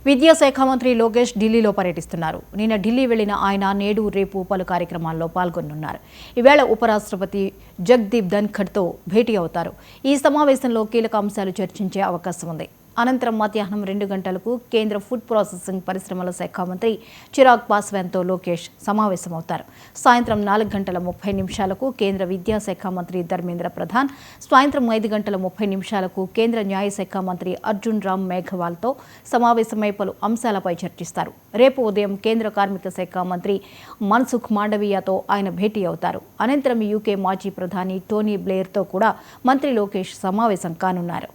విద్యాశాఖ మంత్రి లోకేష్ ఢిల్లీలో పర్యటిస్తున్నారు. నిన్న ఢిల్లీ వెళ్లిన ఆయన నేడు రేపు పలు కార్యక్రమాల్లో పాల్గొనున్నారు. ఈవేళ ఉపరాష్ట్రపతి జగదీప్ ధన్ఖడ్తో భేటీ అవుతారు. ఈ సమావేశంలో కీలక అంశాలు చర్చించే అవకాశం ఉంది. అనంతరం మధ్యాహ్నం 2 గంటలకు కేంద్ర ఫుడ్ ప్రాసెసింగ్ పరిశ్రమల శాఖ మంత్రి చిరాగ్ పాస్వాన్తో లోకేష్ సమావేశమవుతారు. సాయంత్రం 4:30 కేంద్ర విద్యాశాఖ మంత్రి ధర్మేంద్ర ప్రధాన్, సాయంత్రం 5:30 కేంద్ర న్యాయశాఖ మంత్రి అర్జున్ రామ్ మేఘవాల్తో సమావేశమై పలు అంశాలపై చర్చిస్తారు. రేపు ఉదయం కేంద్ర కార్మిక శాఖ మంత్రి మన్సుఖ్ మాండవీయతో ఆయన భేటీ అవుతారు. అనంతరం యూకే మాజీ ప్రధాని టోనీ బ్లెయిర్తో కూడా మంత్రి లోకేష్ సమావేశం కానున్నారు.